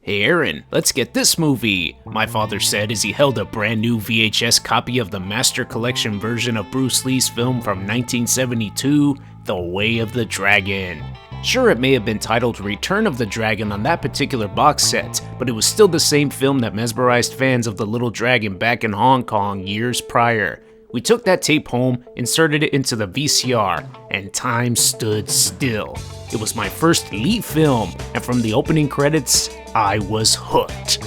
"Hey Aaron, let's get this movie," my father said as he held a brand new VHS copy of the Master Collection version of Bruce Lee's film from 1972, The Way of the Dragon. Sure, it may have been titled Return of the Dragon on that particular box set, but it was still the same film that mesmerized fans of The Little Dragon back in Hong Kong years prior. We took that tape home, inserted it into the VCR, and time stood still. It was my first Lee film, and from the opening credits, I was hooked.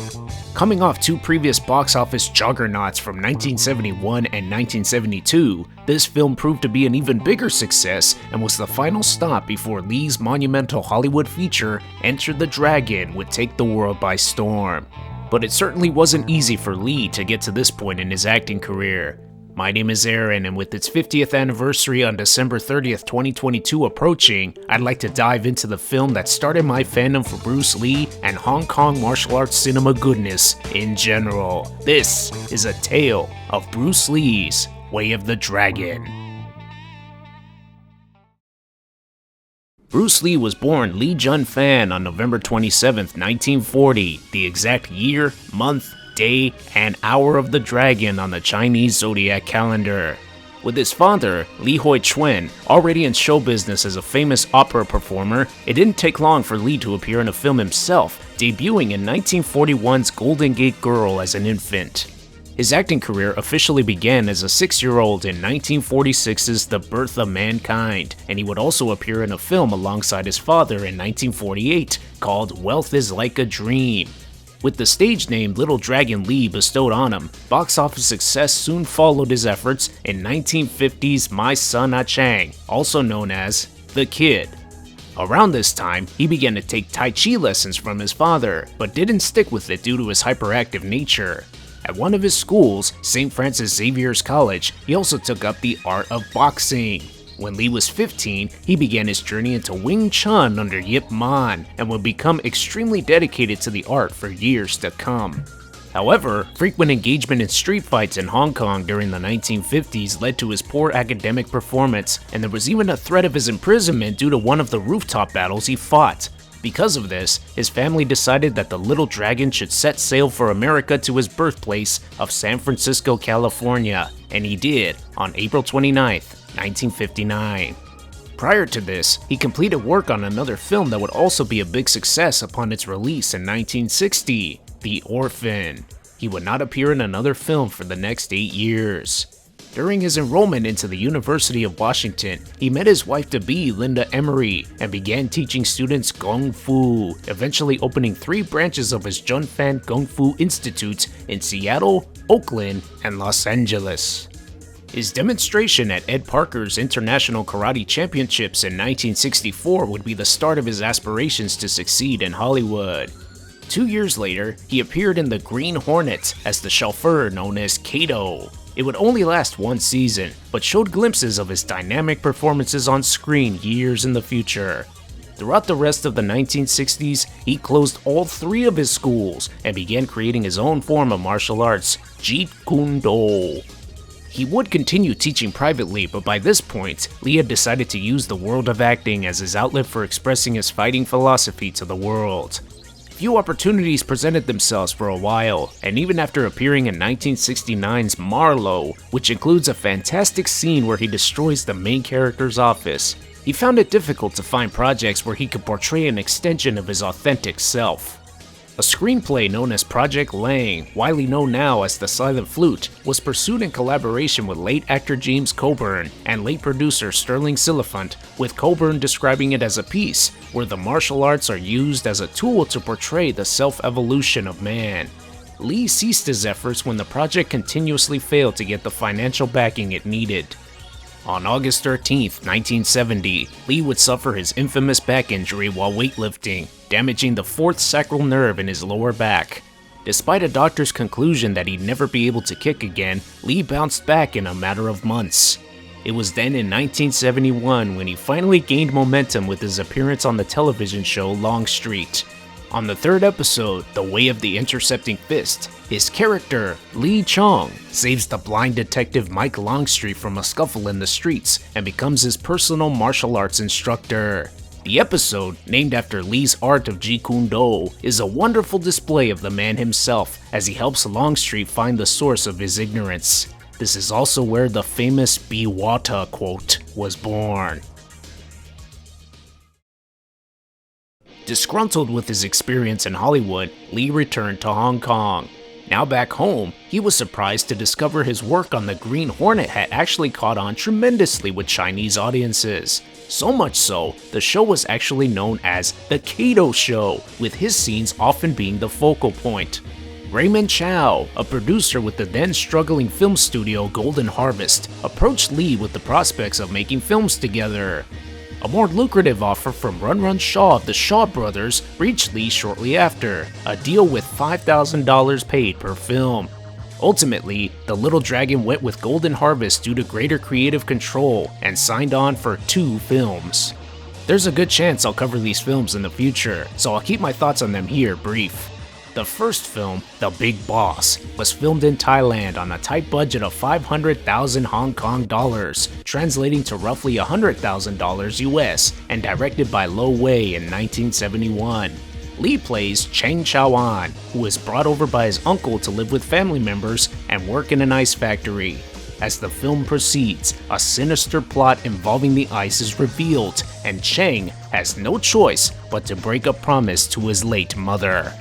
Coming off two previous box office juggernauts from 1971 and 1972, this film proved to be an even bigger success and was the final stop before Lee's monumental Hollywood feature, Enter the Dragon, would take the world by storm. But it certainly wasn't easy for Lee to get to this point in his acting career. My name is Aaron, and with its 50th anniversary on December 30th, 2022 approaching, I'd like to dive into the film that started my fandom for Bruce Lee and Hong Kong martial arts cinema goodness in general. This is a tale of Bruce Lee's Way of the Dragon. Bruce Lee was born Lee Jun Fan on November 27th, 1940, the exact year, month, day, and hour of the dragon on the Chinese zodiac calendar. With his father, Li Hoi Chuen, already in show business as a famous opera performer, it didn't take long for Lee to appear in a film himself, debuting in 1941's Golden Gate Girl as an infant. His acting career officially began as a 6-year-old in 1946's The Birth of Mankind, and he would also appear in a film alongside his father in 1948 called Wealth is Like a Dream. With the stage name Little Dragon Lee bestowed on him, box office success soon followed his efforts in 1950's My Son Ah Chang, also known as The Kid. Around this time, he began to take Tai Chi lessons from his father, but didn't stick with it due to his hyperactive nature. At one of his schools, St. Francis Xavier's College, he also took up the art of boxing. When Lee was 15, he began his journey into Wing Chun under Yip Man and would become extremely dedicated to the art for years to come. However, frequent engagement in street fights in Hong Kong during the 1950s led to his poor academic performance, and there was even a threat of his imprisonment due to one of the rooftop battles he fought. Because of this, his family decided that the Little Dragon should set sail for America to his birthplace of San Francisco, California, and he did on April 29th. 1959. Prior to this, he completed work on another film that would also be a big success upon its release in 1960, The Orphan. He would not appear in another film for the next 8 years. During his enrollment into the University of Washington, he met his wife-to-be, Linda Emery, and began teaching students Kung Fu, eventually opening 3 branches of his Jun Fan Kung Fu Institute in Seattle, Oakland, and Los Angeles. His demonstration at Ed Parker's International Karate Championships in 1964 would be the start of his aspirations to succeed in Hollywood. 2 years later, he appeared in The Green Hornet as the chauffeur known as Kato. It would only last 1 season, but showed glimpses of his dynamic performances on screen years in the future. Throughout the rest of the 1960s, he closed all 3 of his schools and began creating his own form of martial arts, Jeet Kune Do. He would continue teaching privately, but by this point, Lee had decided to use the world of acting as his outlet for expressing his fighting philosophy to the world. Few opportunities presented themselves for a while, and even after appearing in 1969's Marlowe, which includes a fantastic scene where he destroys the main character's office, he found it difficult to find projects where he could portray an extension of his authentic self. A screenplay known as Project Lang, widely known now as The Silent Flute, was pursued in collaboration with late actor James Coburn and late producer Sterling Silliphant, with Coburn describing it as a piece where the martial arts are used as a tool to portray the self-evolution of man. Lee ceased his efforts when the project continuously failed to get the financial backing it needed. On August 13, 1970, Lee would suffer his infamous back injury while weightlifting, damaging the 4th sacral nerve in his lower back. Despite a doctor's conclusion that he'd never be able to kick again, Lee bounced back in a matter of months. It was then in 1971 when he finally gained momentum with his appearance on the television show Longstreet. On the 3rd episode, The Way of the Intercepting Fist, his character, Lee Chong, saves the blind detective Mike Longstreet from a scuffle in the streets and becomes his personal martial arts instructor. The episode, named after Lee's art of Jeet Kune Do, is a wonderful display of the man himself as he helps Longstreet find the source of his ignorance. This is also where the famous "Be Water" quote was born. Disgruntled with his experience in Hollywood, Lee returned to Hong Kong. Now back home, he was surprised to discover his work on the Green Hornet had actually caught on tremendously with Chinese audiences. So much so, the show was actually known as The Kato Show, with his scenes often being the focal point. Raymond Chow, a producer with the then struggling film studio Golden Harvest, approached Lee with the prospects of making films together. A more lucrative offer from Run Run Shaw of the Shaw Brothers reached Lee shortly after, a deal with $5,000 paid per film. Ultimately, The Little Dragon went with Golden Harvest due to greater creative control and signed on for 2 films. There's a good chance I'll cover these films in the future, so I'll keep my thoughts on them here brief. The first film, The Big Boss, was filmed in Thailand on a tight budget of 500,000 Hong Kong dollars, translating to roughly $100,000 US, and directed by Lo Wei in 1971. Lee plays Cheng Chow-an, who is brought over by his uncle to live with family members and work in an ice factory. As the film proceeds, a sinister plot involving the ice is revealed, and Cheng has no choice but to break a promise to his late mother.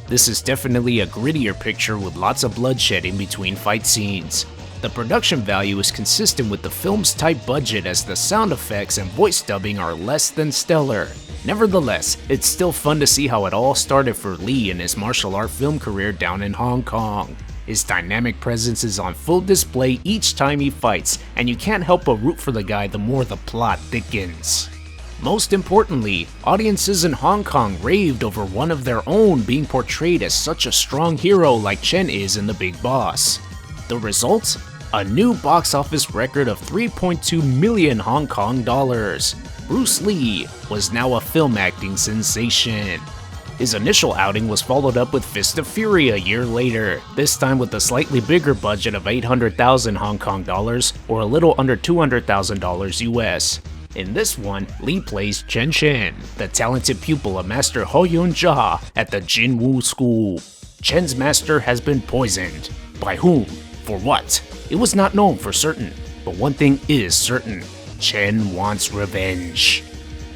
This is definitely a grittier picture with lots of bloodshed in between fight scenes. The production value is consistent with the film's tight budget as the sound effects and voice dubbing are less than stellar. Nevertheless, it's still fun to see how it all started for Lee in his martial art film career down in Hong Kong. His dynamic presence is on full display each time he fights, and you can't help but root for the guy the more the plot thickens. Most importantly, audiences in Hong Kong raved over one of their own being portrayed as such a strong hero like Chen is in The Big Boss. The result? A new box office record of 3.2 million Hong Kong dollars. Bruce Lee was now a film acting sensation. His initial outing was followed up with Fist of Fury a year later, this time with a slightly bigger budget of 800,000 Hong Kong dollars, or a little under $200,000 US. In this one, Lee plays Chen Chen, the talented pupil of Master Ho Yun-ja at the Jinwu School. Chen's master has been poisoned. By whom? For what? It was not known for certain, but one thing is certain. Chen wants revenge.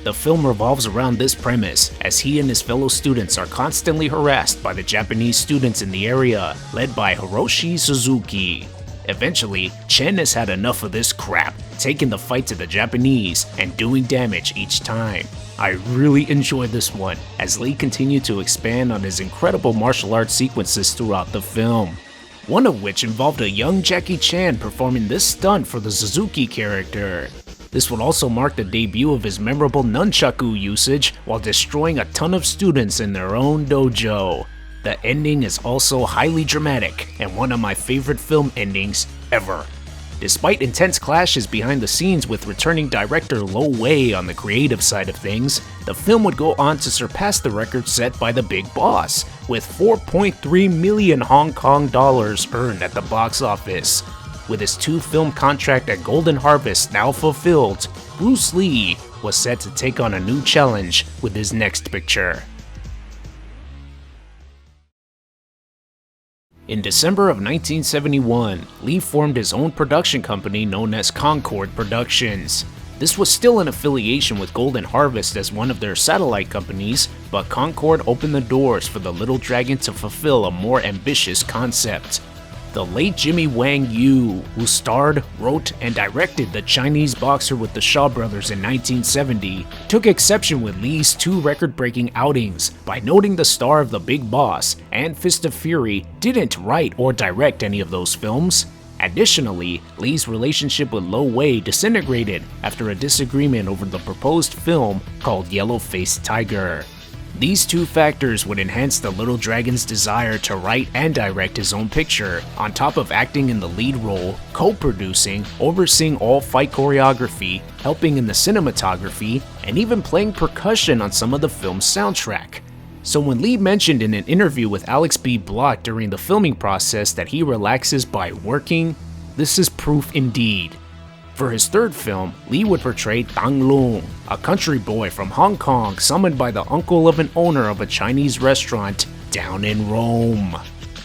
The film revolves around this premise, as he and his fellow students are constantly harassed by the Japanese students in the area, led by Hiroshi Suzuki. Eventually, Chen has had enough of this crap, taking the fight to the Japanese and doing damage each time. I really enjoyed this one, as Lee continued to expand on his incredible martial arts sequences throughout the film. One of which involved a young Jackie Chan performing this stunt for the Suzuki character. This would also mark the debut of his memorable nunchaku usage while destroying a ton of students in their own dojo. The ending is also highly dramatic and one of my favorite film endings ever. Despite intense clashes behind the scenes with returning director Lo Wei on the creative side of things, the film would go on to surpass the record set by The Big Boss, with 4.3 million Hong Kong dollars earned at the box office. With his 2-film contract at Golden Harvest now fulfilled, Bruce Lee was set to take on a new challenge with his next picture. In December of 1971, Lee formed his own production company known as Concord Productions. This was still in affiliation with Golden Harvest as one of their satellite companies, but Concord opened the doors for the Little Dragon to fulfill a more ambitious concept. The late Jimmy Wang Yu, who starred, wrote, and directed The Chinese Boxer with the Shaw Brothers in 1970, took exception with Lee's 2 record-breaking outings by noting the star of The Big Boss and Fist of Fury didn't write or direct any of those films. Additionally, Lee's relationship with Lo Wei disintegrated after a disagreement over the proposed film called Yellow-Faced Tiger. These 2 factors would enhance the Little Dragon's desire to write and direct his own picture, on top of acting in the lead role, co-producing, overseeing all fight choreography, helping in the cinematography, and even playing percussion on some of the film's soundtrack. So when Lee mentioned in an interview with Alex B. Block during the filming process that he relaxes by working, this is proof indeed. For his third film, Lee would portray Tang Lung, a country boy from Hong Kong summoned by the uncle of an owner of a Chinese restaurant down in Rome.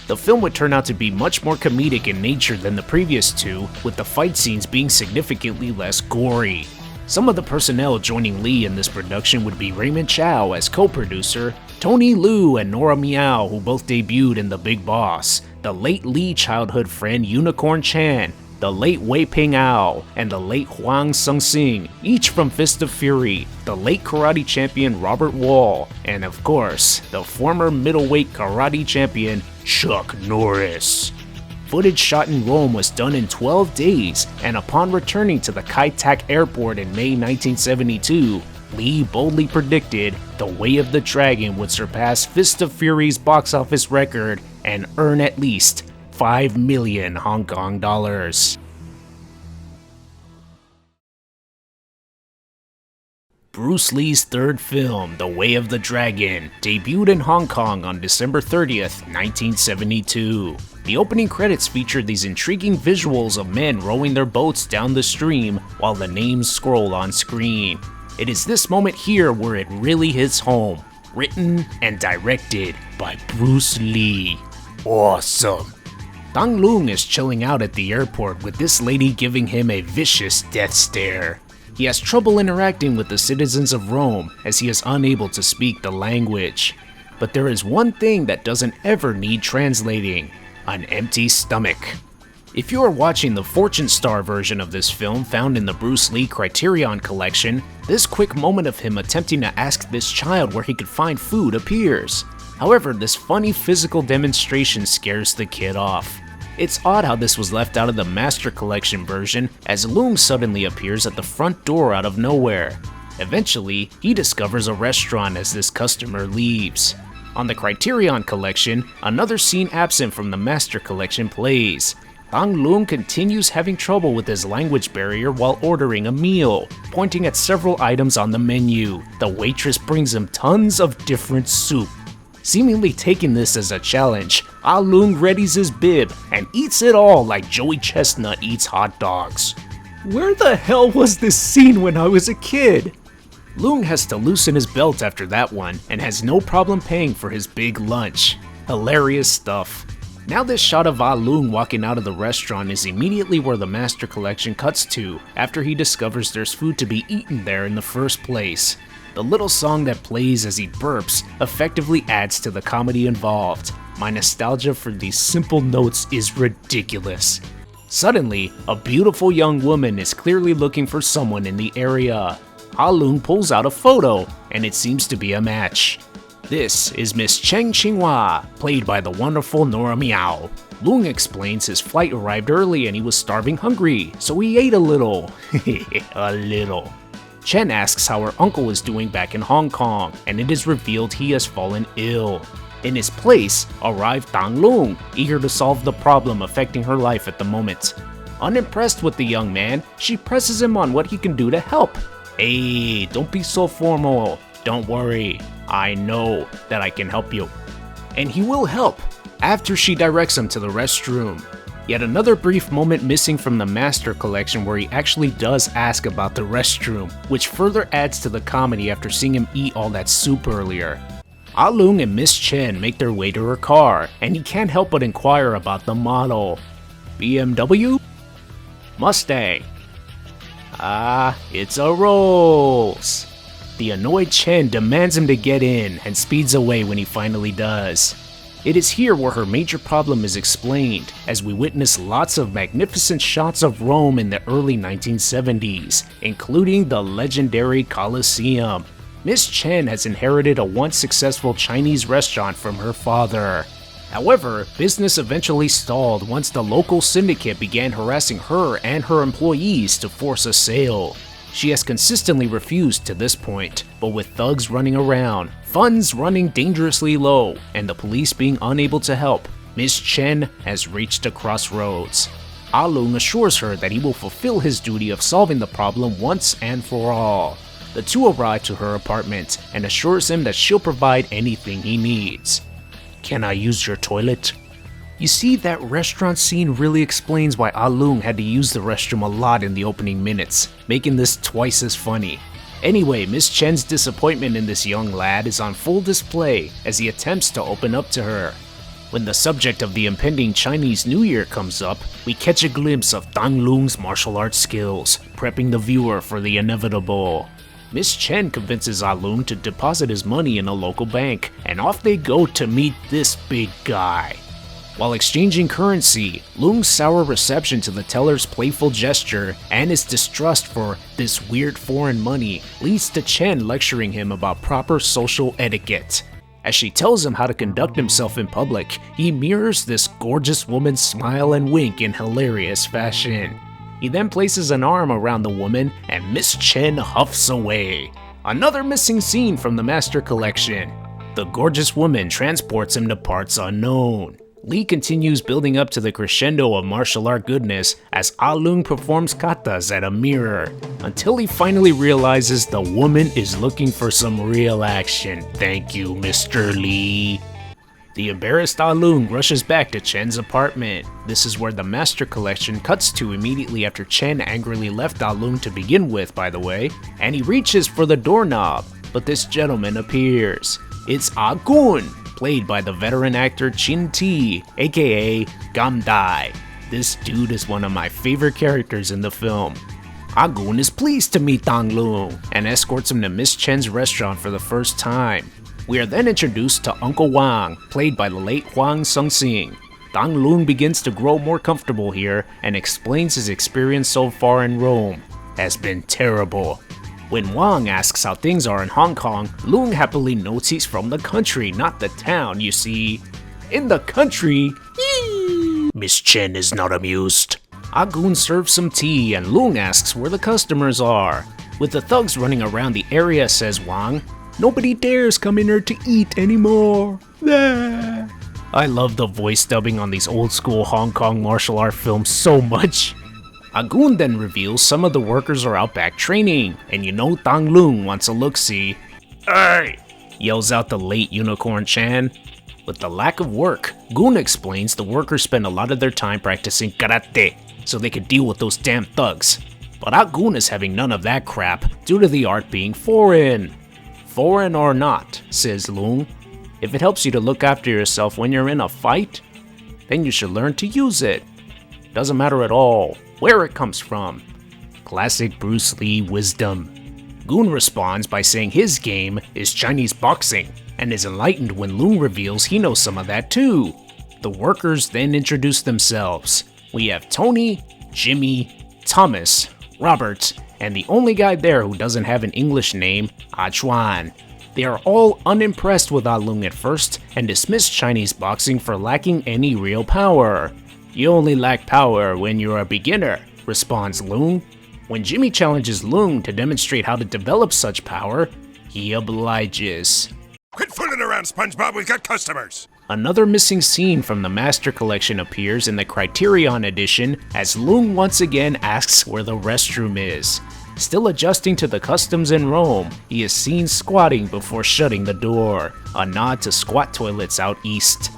The film would turn out to be much more comedic in nature than the previous two, with the fight scenes being significantly less gory. Some of the personnel joining Lee in this production would be Raymond Chow as co-producer, Tony Liu and Nora Miao, who both debuted in The Big Boss, the late Lee childhood friend Unicorn Chan, the late Wei Ping Ao, and the late Huang Sung-sing, each from Fist of Fury, the late karate champion Robert Wall, and of course, the former middleweight karate champion Chuck Norris. Footage shot in Rome was done in 12 days, and upon returning to the Kai Tak Airport in May 1972, Lee boldly predicted The Way of the Dragon would surpass Fist of Fury's box office record and earn at least 5 million Hong Kong dollars. Bruce Lee's third film, The Way of the Dragon, debuted in Hong Kong on December 30th, 1972. The opening credits featured these intriguing visuals of men rowing their boats down the stream while the names scroll on screen. It is this moment here where it really hits home. Written and directed by Bruce Lee. Awesome. Tang Lung is chilling out at the airport with this lady giving him a vicious death stare. He has trouble interacting with the citizens of Rome as he is unable to speak the language. But there is one thing that doesn't ever need translating: an empty stomach. If you are watching the Fortune Star version of this film found in the Bruce Lee Criterion Collection, this quick moment of him attempting to ask this child where he could find food appears. However, this funny physical demonstration scares the kid off. It's odd how this was left out of the Master Collection version, as Lung suddenly appears at the front door out of nowhere. Eventually, he discovers a restaurant as this customer leaves. On the Criterion Collection, another scene absent from the Master Collection plays. Tang Lung continues having trouble with his language barrier while ordering a meal, pointing at several items on the menu. The waitress brings him tons of different soup. Seemingly taking this as a challenge, Lung readies his bib and eats it all like Joey Chestnut eats hot dogs. Where the hell was this scene when I was a kid? Lung has to loosen his belt after that one and has no problem paying for his big lunch. Hilarious stuff. Now this shot of Lung walking out of the restaurant is immediately where the Master Collection cuts to after he discovers there's food to be eaten there in the first place. The little song that plays as he burps effectively adds to the comedy involved. My nostalgia for these simple notes is ridiculous. Suddenly, a beautiful young woman is clearly looking for someone in the area. Lung pulls out a photo, and it seems to be a match. This is Miss Cheng Qinghua, played by the wonderful Nora Miao. Lung explains his flight arrived early and he was starving hungry, so he ate a little. A little. Chen asks how her uncle is doing back in Hong Kong, and it is revealed he has fallen ill. In his place arrived Tang Lung, eager to solve the problem affecting her life at the moment. Unimpressed with the young man, she presses him on what he can do to help. Hey, don't be so formal. Don't worry, I know that I can help you. And he will help, after she directs him to the restroom. Yet another brief moment missing from the Master Collection where he actually does ask about the restroom, which further adds to the comedy after seeing him eat all that soup earlier. Lung and Miss Chen make their way to her car, and he can't help but inquire about the model. BMW? Mustang? It's a Rolls. The annoyed Chen demands him to get in and speeds away when he finally does. It is here where her major problem is explained, as we witness lots of magnificent shots of Rome in the early 1970s, including the legendary Colosseum. Miss Chen has inherited a once successful Chinese restaurant from her father. However, business eventually stalled once the local syndicate began harassing her and her employees to force a sale. She has consistently refused to this point, but with thugs running around, funds running dangerously low, and the police being unable to help, Miss Chen has reached a crossroads. Lung assures her that he will fulfill his duty of solving the problem once and for all. The two arrive to her apartment and assures him that she'll provide anything he needs. Can I use your toilet? You see, that restaurant scene really explains why Ah-Lung had to use the restroom a lot in the opening minutes, making this twice as funny. Anyway, Miss Chen's disappointment in this young lad is on full display as he attempts to open up to her. When the subject of the impending Chinese New Year comes up, we catch a glimpse of Tang Lung's martial arts skills, prepping the viewer for the inevitable. Miss Chen convinces Ah-Lung to deposit his money in a local bank, and off they go to meet this big guy. While exchanging currency, Lung's sour reception to the teller's playful gesture and his distrust for this weird foreign money leads to Chen lecturing him about proper social etiquette. As she tells him how to conduct himself in public, he mirrors this gorgeous woman's smile and wink in hilarious fashion. He then places an arm around the woman and Miss Chen huffs away. Another missing scene from the Master Collection. The gorgeous woman transports him to parts unknown. Lee continues building up to the crescendo of martial art goodness as Ah-Lung performs katas at a mirror, until he finally realizes the woman is looking for some real action. Thank you, Mr. Lee. The embarrassed Ah-Lung rushes back to Chen's apartment. This is where the Master Collection cuts to immediately after Chen angrily left Ah-Lung to begin with, by the way, and he reaches for the doorknob, but this gentleman appears. It's Ah-Gun, played by the veteran actor Chin Ti, aka Gam Dai. This dude is one of my favorite characters in the film. Ah-Gun is pleased to meet Tang Lung and escorts him to Miss Chen's restaurant for the first time. We are then introduced to Uncle Wang, played by the late Huang Sung-sing. Tang Lung begins to grow more comfortable here and explains his experience so far in Rome has been terrible. When Wang asks how things are in Hong Kong, Lung happily notes he's from the country, not the town, you see. In the country? Miss Chen is not amused. Ah-Gun serves some tea and Lung asks where the customers are. With the thugs running around the area, says Wang, nobody dares come in here to eat anymore. I love the voice dubbing on these old school Hong Kong martial art films so much. Ah-Gun then reveals some of the workers are out back training, and you know Tang Lung wants a look-see. Hey! Yells out the late Unicorn Chan. With the lack of work, Gun explains the workers spend a lot of their time practicing karate, so they could deal with those damn thugs. But Ah-Gun is having none of that crap due to the art being foreign. Foreign or not, says Lung, if it helps you to look after yourself when you're in a fight, then you should learn to use it. Doesn't matter at all where it comes from. Classic Bruce Lee wisdom. Gun responds by saying his game is Chinese boxing, and is enlightened when Lung reveals he knows some of that too. The workers then introduce themselves. We have Tony, Jimmy, Thomas, Robert, and the only guy there who doesn't have an English name, Ah Chuan. They are all unimpressed with Ah Lung at first and dismiss Chinese boxing for lacking any real power. You only lack power when you're a beginner, responds Lung. When Jimmy challenges Lung to demonstrate how to develop such power, he obliges. Quit fooling around, SpongeBob, we've got customers! Another missing scene from the Master Collection appears in the Criterion edition as Lung once again asks where the restroom is. Still adjusting to the customs in Rome, he is seen squatting before shutting the door, a nod to squat toilets out east.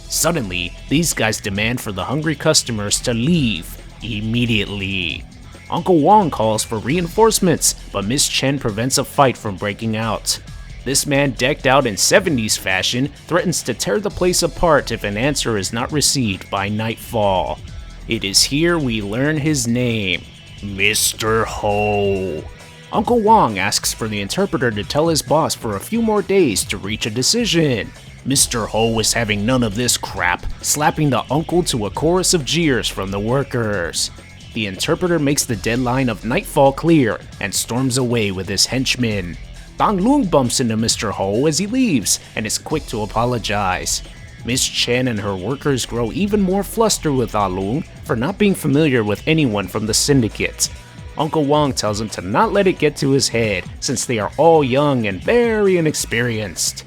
Suddenly, these guys demand for the hungry customers to leave immediately. Uncle Wang calls for reinforcements, but Miss Chen prevents a fight from breaking out. This man, decked out in 70s fashion, threatens to tear the place apart if an answer is not received by nightfall. It is here we learn his name, Mr. Ho. Uncle Wang asks for the interpreter to tell his boss for a few more days to reach a decision. Mr. Ho is having none of this crap, slapping the uncle to a chorus of jeers from the workers. The interpreter makes the deadline of nightfall clear and storms away with his henchmen. Tang Lung bumps into Mr. Ho as he leaves and is quick to apologize. Miss Chen and her workers grow even more flustered with Ah Lung for not being familiar with anyone from the syndicate. Uncle Wang tells him to not let it get to his head since they are all young and very inexperienced.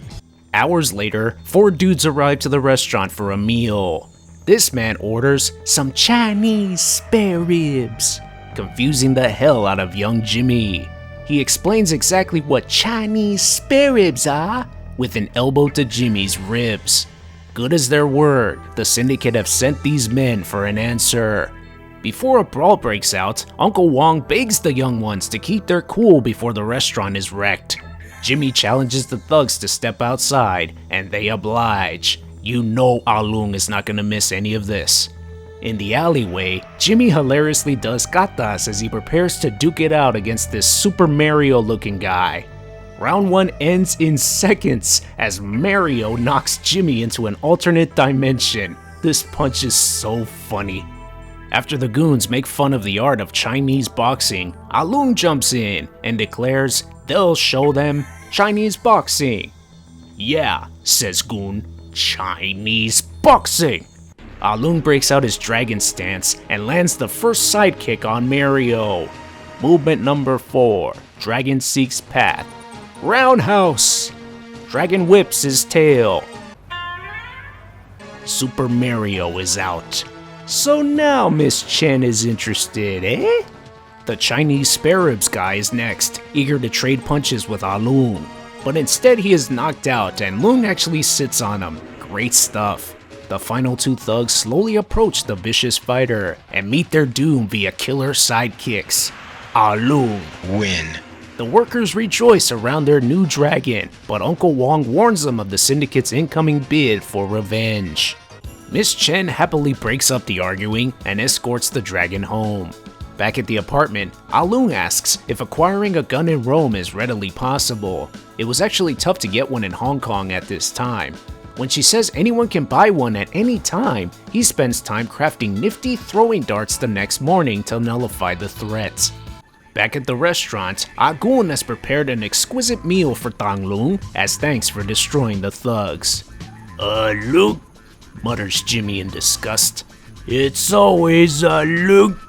Hours later, 4 dudes arrive to the restaurant for a meal. This man orders some Chinese spare ribs, confusing the hell out of young Jimmy. He explains exactly what Chinese spare ribs are, with an elbow to Jimmy's ribs. good as their word, the syndicate have sent these men for an answer. Before a brawl breaks out, Uncle Wong begs the young ones to keep their cool before the restaurant is wrecked. Jimmy challenges the thugs to step outside, and they oblige. You know Alung is not gonna miss any of this. In the alleyway, Jimmy hilariously does katas as he prepares to duke it out against this Super Mario looking guy. Round 1 ends in seconds as Mario knocks Jimmy into an alternate dimension. This punch is so funny. After the goons make fun of the art of Chinese boxing, Alung jumps in and declares they'll show them Chinese boxing. Yeah, says Goon, Chinese boxing. Alung breaks out his dragon stance and lands the first sidekick on Mario. Movement number 4, Dragon seeks path. Roundhouse! Dragon whips his tail. Super Mario is out. So now Miss Chen is interested, eh? The Chinese spare ribs guy is next, eager to trade punches with Alung. But instead he is knocked out and Lung actually sits on him. Great stuff. The final 2 thugs slowly approach the vicious fighter and meet their doom via killer sidekicks. Alung Win. The workers rejoice around their new dragon, but Uncle Wong warns them of the syndicate's incoming bid for revenge. Miss Chen happily breaks up the arguing and escorts the dragon home. Back at the apartment, Alung asks if acquiring a gun in Rome is readily possible. It was actually tough to get one in Hong Kong at this time. When she says anyone can buy one at any time, he spends time crafting nifty throwing darts the next morning to nullify the threat. Back at the restaurant, Agun has prepared an exquisite meal for Tang Lung as thanks for destroying the thugs. Look, mutters Jimmy in disgust. It's always Alung.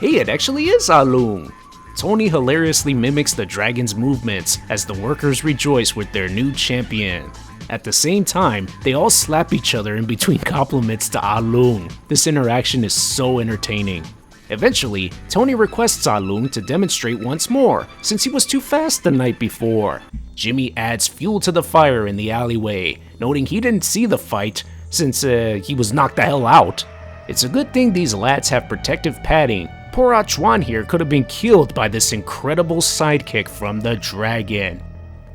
Hey, it actually is Alung. Tony hilariously mimics the dragon's movements as the workers rejoice with their new champion. At the same time, they all slap each other in between compliments to Alung. This interaction is so entertaining. Eventually, Tony requests Alung to demonstrate once more, since he was too fast the night before. Jimmy adds fuel to the fire in the alleyway, noting he didn't see the fight since he was knocked the hell out. It's a good thing these lads have protective padding. Poor Ah Chuan here could have been killed by this incredible sidekick from the dragon.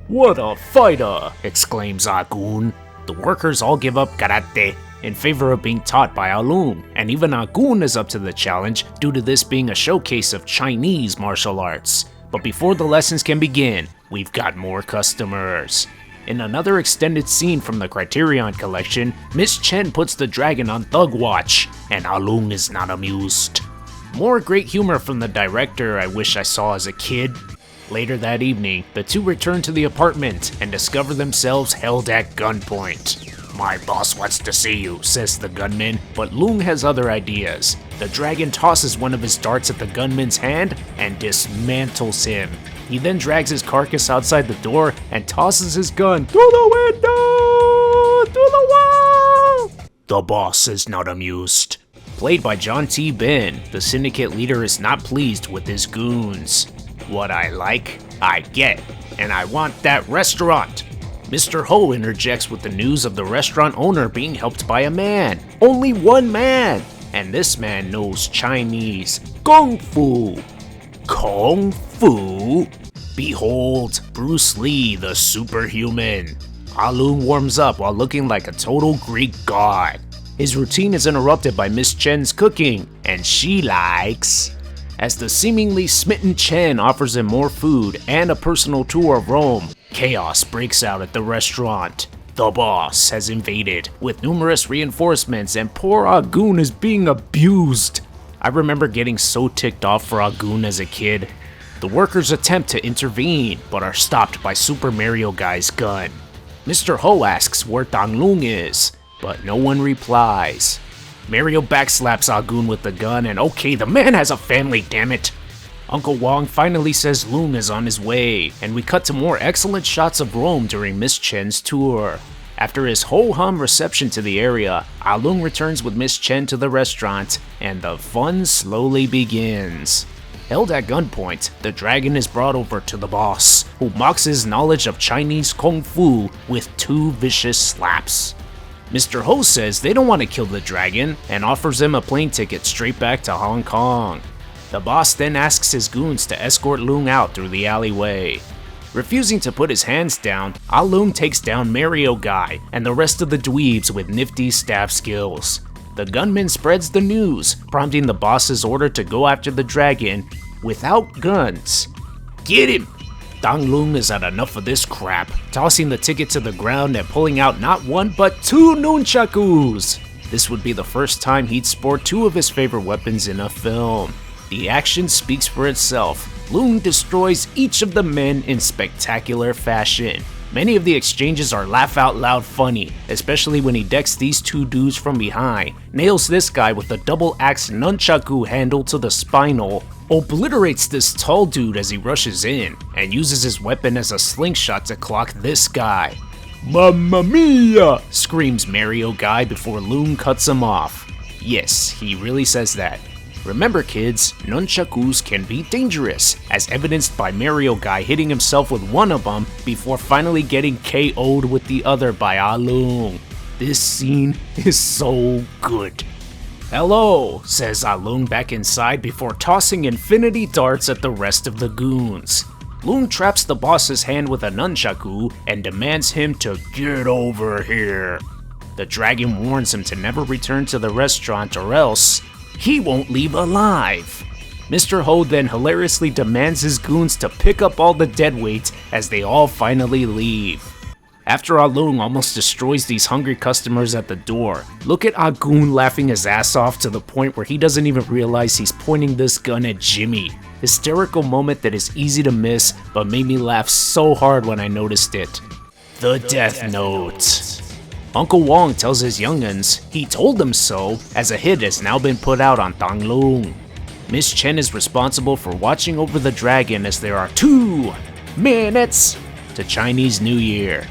What a fighter! Exclaims Agun. The workers all give up karate in favor of being taught by Alung, and even Agun is up to the challenge due to this being a showcase of Chinese martial arts. But before the lessons can begin, we've got more customers. In another extended scene from the Criterion collection, Miss Chen puts the dragon on thug watch, and Alung is not amused. More great humor from the director I wish I saw as a kid. Later that evening, the two return to the apartment and discover themselves held at gunpoint. My boss wants to see you, says the gunman, but Lung has other ideas. The dragon tosses one of his darts at the gunman's hand and dismantles him. He then drags his carcass outside the door and tosses his gun through the window, through the wall. The boss is not amused. Played by John T. Ben, the syndicate leader is not pleased with his goons. What I like, I get, and I want that restaurant. Mr. Ho interjects with the news of the restaurant owner being helped by a man. Only one man! And this man knows Chinese Kung Fu. Kung Fu? Behold, Bruce Lee, the superhuman. Alung warms up while looking like a total Greek god. His routine is interrupted by Miss Chen's cooking, and she likes. As the seemingly smitten Chen offers him more food and a personal tour of Rome, chaos breaks out at the restaurant. The boss has invaded, with numerous reinforcements, and poor Agun is being abused. I remember getting so ticked off for Agun as a kid. The workers attempt to intervene, but are stopped by Super Mario Guy's gun. Mr. Ho asks where Tang Lung is, but no one replies. Mario backslaps Agun with the gun, and okay, the man has a family, damn it. Uncle Wong finally says Lung is on his way, and we cut to more excellent shots of Rome during Miss Chen's tour. After his ho-hum reception to the area, Alung returns with Miss Chen to the restaurant, and the fun slowly begins. Held at gunpoint, the dragon is brought over to the boss, who mocks his knowledge of Chinese Kung Fu with 2 vicious slaps. Mr. Ho says they don't want to kill the dragon and offers him a plane ticket straight back to Hong Kong. The boss then asks his goons to escort Lung out through the alleyway. Refusing to put his hands down, Lung takes down Mario Guy and the rest of the dweebs with nifty stab skills. The gunman spreads the news, prompting the boss's order to go after the dragon without guns. Get him! Dong Lung has had enough of this crap, tossing the ticket to the ground and pulling out not one but two nunchakus. This would be the first time he'd sport two of his favorite weapons in a film. The action speaks for itself. Lung destroys each of the men in spectacular fashion. Many of the exchanges are laugh-out-loud funny, especially when he decks these two dudes from behind, nails this guy with a double-axe nunchaku handle to the spinal, obliterates this tall dude as he rushes in, and uses his weapon as a slingshot to clock this guy. "Mamma mia!" screams Mario Guy before Lung cuts him off. Yes, he really says that. Remember kids, nunchakus can be dangerous, as evidenced by Mario Guy hitting himself with one of them before finally getting KO'd with the other by Lung. This scene is so good. "Hello," says Lung back inside before tossing infinity darts at the rest of the goons. Lung traps the boss's hand with a nunchaku and demands him to get over here. The dragon warns him to never return to the restaurant or else he won't leave alive. Mr. Ho then hilariously demands his goons to pick up all the deadweight as they all finally leave. After Lung almost destroys these hungry customers at the door, look at goon laughing his ass off to the point where he doesn't even realize he's pointing this gun at Jimmy. Hysterical moment that is easy to miss, but made me laugh so hard when I noticed it. The Death Note. Uncle Wong tells his young'uns he told them so, as a hit has now been put out on Dong Lung. Miss Chen is responsible for watching over the dragon as there are 2 minutes to Chinese New Year.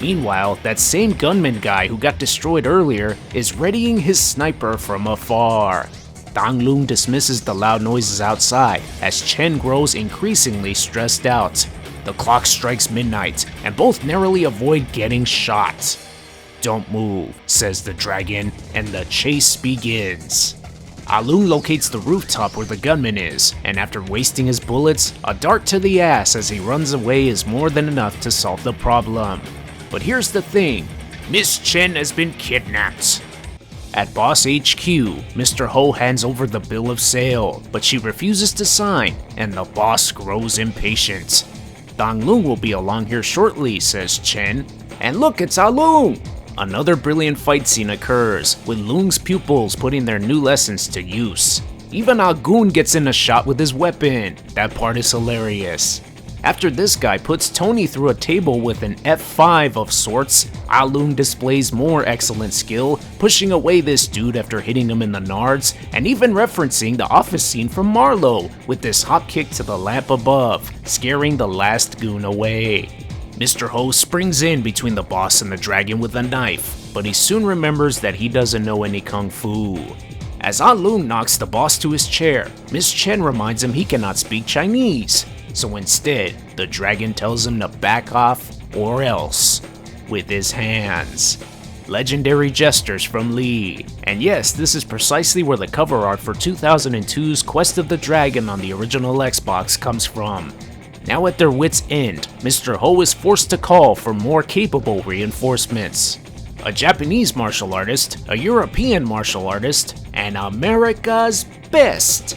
Meanwhile, that same gunman guy who got destroyed earlier is readying his sniper from afar. Dong Lung dismisses the loud noises outside as Chen grows increasingly stressed out. The clock strikes midnight, and both narrowly avoid getting shot. "Don't move," says the dragon, and the chase begins. Lung locates the rooftop where the gunman is, and after wasting his bullets, a dart to the ass as he runs away is more than enough to solve the problem. But here's the thing, Miss Chen has been kidnapped. At Boss HQ, Mr. Ho hands over the bill of sale, but she refuses to sign, and the boss grows impatient. "Dong Lung will be along here shortly," says Chen. And look, it's Lung! Another brilliant fight scene occurs, with Lung's pupils putting their new lessons to use. Even Goon gets in a shot with his weapon. That part is hilarious. After this guy puts Tony through a table with an F5 of sorts, Lung displays more excellent skill, pushing away this dude after hitting him in the nards, and even referencing the office scene from Marlowe with this hop kick to the lamp above, scaring the last goon away. Mr. Ho springs in between the boss and the dragon with a knife, but he soon remembers that he doesn't know any kung fu. As Lung knocks the boss to his chair, Miss Chen reminds him he cannot speak Chinese, so instead, the dragon tells him to back off or else, with his hands. Legendary gestures from Lee. And yes, this is precisely where the cover art for 2002's Quest of the Dragon on the original Xbox comes from. Now at their wits' end, Mr. Ho is forced to call for more capable reinforcements. A Japanese martial artist, a European martial artist, and America's best,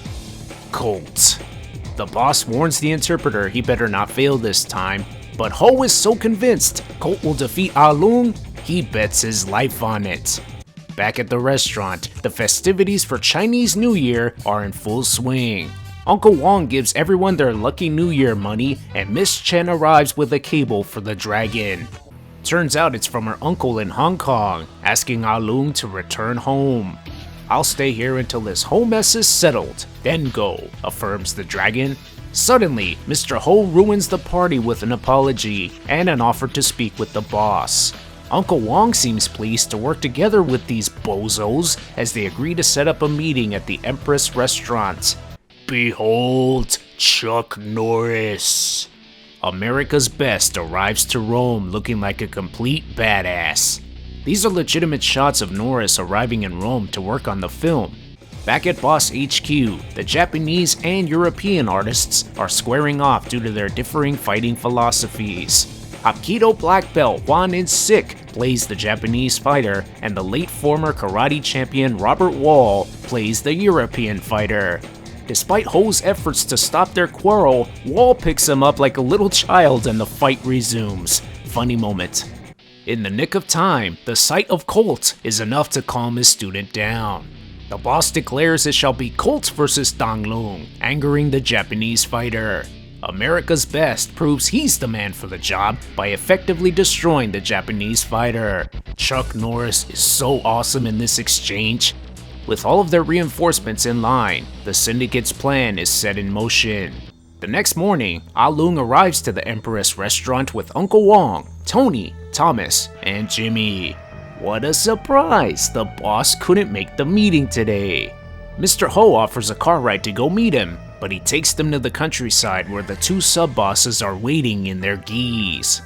Colt. The boss warns the interpreter he better not fail this time, but Ho is so convinced Colt will defeat Lung, he bets his life on it. Back at the restaurant, the festivities for Chinese New Year are in full swing. Uncle Wong gives everyone their Lucky New Year money, and Miss Chen arrives with a cable for the dragon. Turns out it's from her uncle in Hong Kong, asking Lung to return home. "I'll stay here until this whole mess is settled, then go," affirms the dragon. Suddenly, Mr. Ho ruins the party with an apology and an offer to speak with the boss. Uncle Wong seems pleased to work together with these bozos as they agree to set up a meeting at the Empress restaurant. Behold, Chuck Norris. America's best arrives to Rome looking like a complete badass. These are legitimate shots of Norris arriving in Rome to work on the film. Back at Boss HQ, the Japanese and European artists are squaring off due to their differing fighting philosophies. Hapkido black belt Juan In-sik plays the Japanese fighter, and the late former karate champion Robert Wall plays the European fighter. Despite Ho's efforts to stop their quarrel, Wall picks him up like a little child and the fight resumes. Funny moment. In the nick of time, the sight of Colt is enough to calm his student down. The boss declares it shall be Colt versus Dong Lung, angering the Japanese fighter. America's Best proves he's the man for the job by effectively destroying the Japanese fighter. Chuck Norris is so awesome in this exchange. With all of their reinforcements in line, the Syndicate's plan is set in motion. The next morning, Ah Lung arrives to the Empress restaurant with Uncle Wong, Tony, Thomas, and Jimmy. What a surprise! The boss couldn't make the meeting today. Mr. Ho offers a car ride to go meet him, but he takes them to the countryside where the two sub-bosses are waiting in their gis.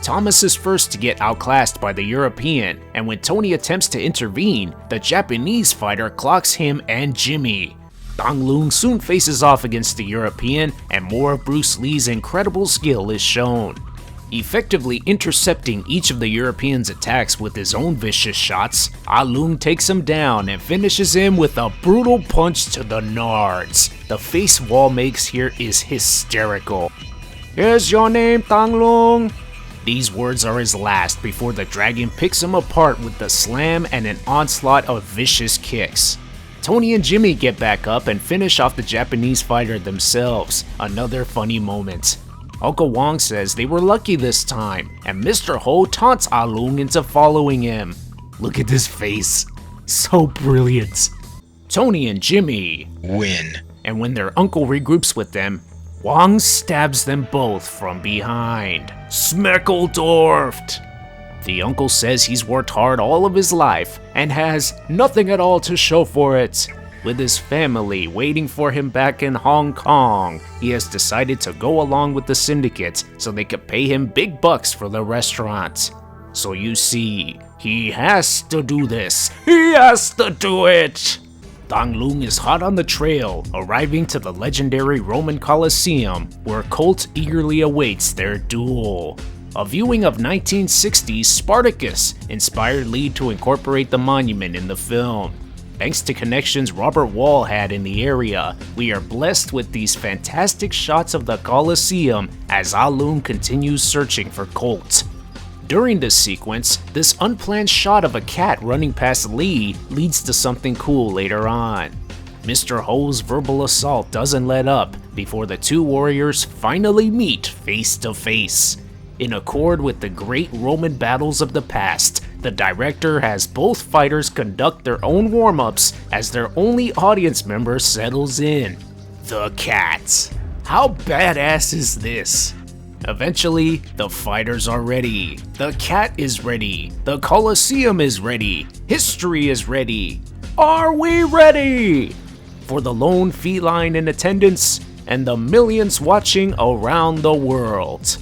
Thomas is first to get outclassed by the European, and when Tony attempts to intervene, the Japanese fighter clocks him and Jimmy. Dong Lung soon faces off against the European, and more of Bruce Lee's incredible skill is shown. Effectively intercepting each of the Europeans' attacks with his own vicious shots, Ah Lung takes him down and finishes him with a brutal punch to the nards. The face Wall makes here is hysterical. "Here's your name, Dong Lung." These words are his last before the dragon picks him apart with the slam and an onslaught of vicious kicks. Tony and Jimmy get back up and finish off the Japanese fighter themselves. Another funny moment. Uncle Wong says they were lucky this time, and Mr. Ho taunts Ah Lung into following him. Look at this face. So brilliant. Tony and Jimmy win. And when their uncle regroups with them, Wong stabs them both from behind. Smeckledorfed! The uncle says he's worked hard all of his life and has nothing at all to show for it. With his family waiting for him back in Hong Kong, he has decided to go along with the syndicate so they could pay him big bucks for the restaurant. So you see, he has to do this. He has to do it! Dong Lung is hot on the trail, arriving to the legendary Roman Colosseum, where Colt eagerly awaits their duel. A viewing of 1960's Spartacus inspired Lee to incorporate the monument in the film. Thanks to connections Robert Wall had in the area, we are blessed with these fantastic shots of the Colosseum as Ah Lung continues searching for Colt. During this sequence, this unplanned shot of a cat running past Lee leads to something cool later on. Mr. Ho's verbal assault doesn't let up before the two warriors finally meet face to face. In accord with the great Roman battles of the past, the director has both fighters conduct their own warm-ups as their only audience member settles in. The cat. How badass is this? Eventually, the fighters are ready. The cat is ready. The Colosseum is ready. History is ready. Are we ready? For the lone feline in attendance and the millions watching around the world.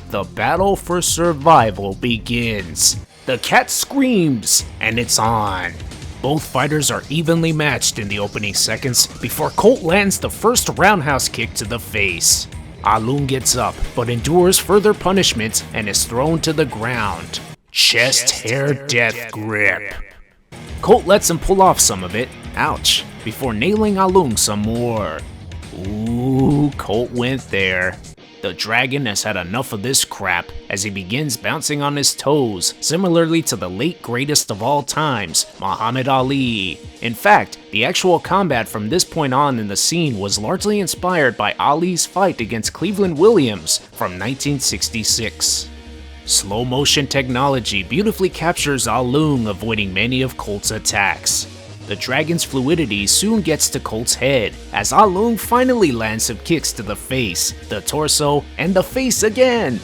The battle for survival begins. The cat screams, and it's on. Both fighters are evenly matched in the opening seconds before Colt lands the first roundhouse kick to the face. Ah Lung gets up, but endures further punishment and is thrown to the ground. Chest hair death grip. Colt lets him pull off some of it, ouch, before nailing Ah Lung some more. Ooh, Colt went there. The dragon has had enough of this crap as he begins bouncing on his toes, similarly to the late greatest of all times, Muhammad Ali. In fact, the actual combat from this point on in the scene was largely inspired by Ali's fight against Cleveland Williams from 1966. Slow motion technology beautifully captures Ah Lung avoiding many of Colt's attacks. The dragon's fluidity soon gets to Colt's head, as Ah Lung finally lands some kicks to the face, the torso, and the face again.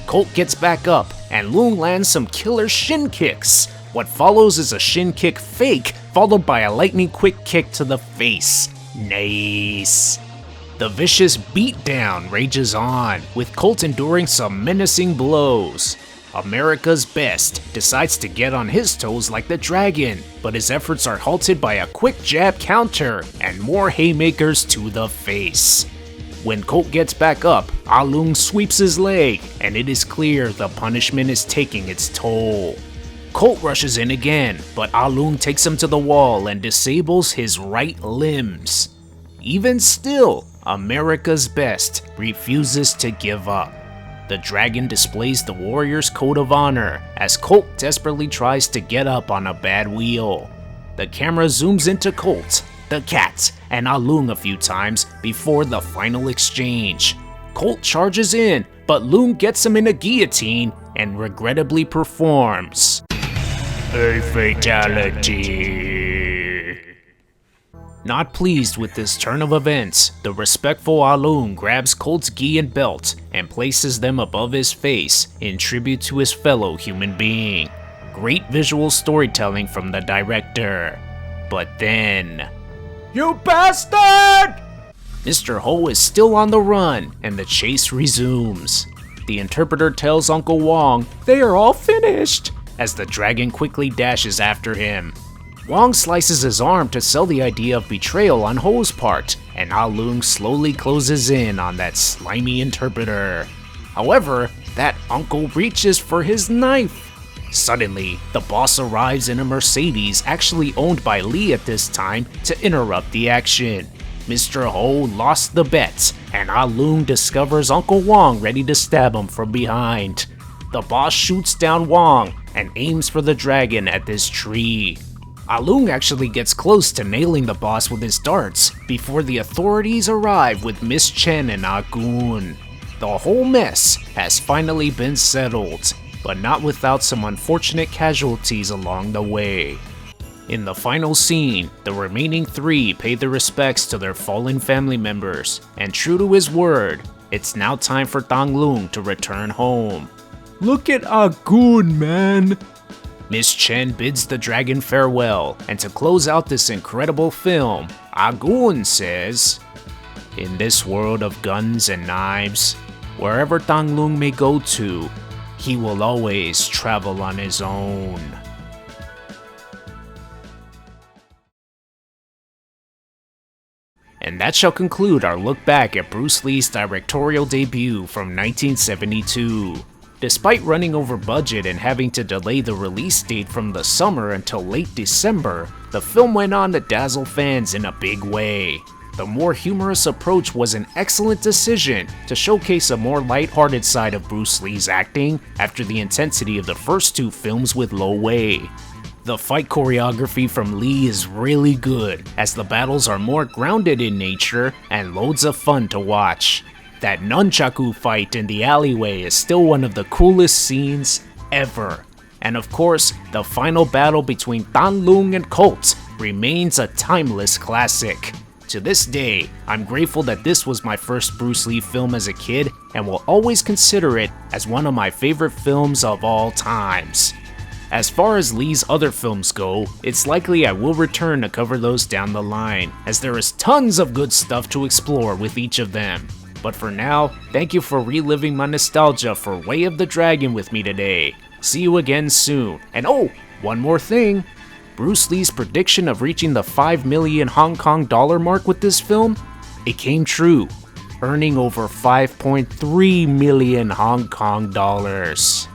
Colt gets back up, and Lung lands some killer shin kicks. What follows is a shin kick fake, followed by a lightning quick kick to the face. Nice. The vicious beatdown rages on, with Colt enduring some menacing blows. America's Best decides to get on his toes like the dragon, but his efforts are halted by a quick jab counter and more haymakers to the face. When Colt gets back up, Aaronetic sweeps his leg, and it is clear the punishment is taking its toll. Colt rushes in again, but Aaronetic takes him to the wall and disables his right limbs. Even still, America's Best refuses to give up. The dragon displays the warrior's code of honor as Colt desperately tries to get up on a bad wheel. The camera zooms into Colt, the cat, and Aaronetic a few times before the final exchange. Colt charges in, but Loong gets him in a guillotine and regrettably performs a fatality. Not pleased with this turn of events, the respectful Aaronetic grabs Colt's gi and belt and places them above his face in tribute to his fellow human being. Great visual storytelling from the director. But then... You bastard! Mr. Ho is still on the run, and the chase resumes. The interpreter tells Uncle Wong they are all finished, as the dragon quickly dashes after him. Wong slices his arm to sell the idea of betrayal on Ho's part, and Aaronetic slowly closes in on that slimy interpreter. However, that uncle reaches for his knife. Suddenly, the boss arrives in a Mercedes actually owned by Lee at this time to interrupt the action. Mr. Ho lost the bet, and Aaronetic discovers Uncle Wong ready to stab him from behind. The boss shoots down Wong and aims for the dragon at this tree. Aaronetic actually gets close to nailing the boss with his darts before the authorities arrive with Miss Chen and Ah-Goon. The whole mess has finally been settled, but not without some unfortunate casualties along the way. In the final scene, the remaining three pay their respects to their fallen family members, and true to his word, it's now time for Thang Loong to return home. Look at Ah-Goon, man! Miss Chen bids the dragon farewell, and to close out this incredible film, Ah-Goon says, "In this world of guns and knives, wherever Thang Loong may go to, he will always travel on his own." And that shall conclude our look back at Bruce Lee's directorial debut from 1972. Despite running over budget and having to delay the release date from the summer until late December, the film went on to dazzle fans in a big way. The more humorous approach was an excellent decision to showcase a more lighthearted side of Bruce Lee's acting after the intensity of the first two films with Lo Wei. The fight choreography from Lee is really good, as the battles are more grounded in nature and loads of fun to watch. That nunchaku fight in the alleyway is still one of the coolest scenes ever. And of course, the final battle between Thang Loong and Colt remains a timeless classic. To this day, I'm grateful that this was my first Bruce Lee film as a kid and will always consider it as one of my favorite films of all times. As far as Lee's other films go, it's likely I will return to cover those down the line, as there is tons of good stuff to explore with each of them. But for now, thank you for reliving my nostalgia for Way of the Dragon with me today. See you again soon. And oh, one more thing. Bruce Lee's prediction of reaching the 5 million Hong Kong dollar mark with this film, it came true, earning over 5.3 million Hong Kong dollars.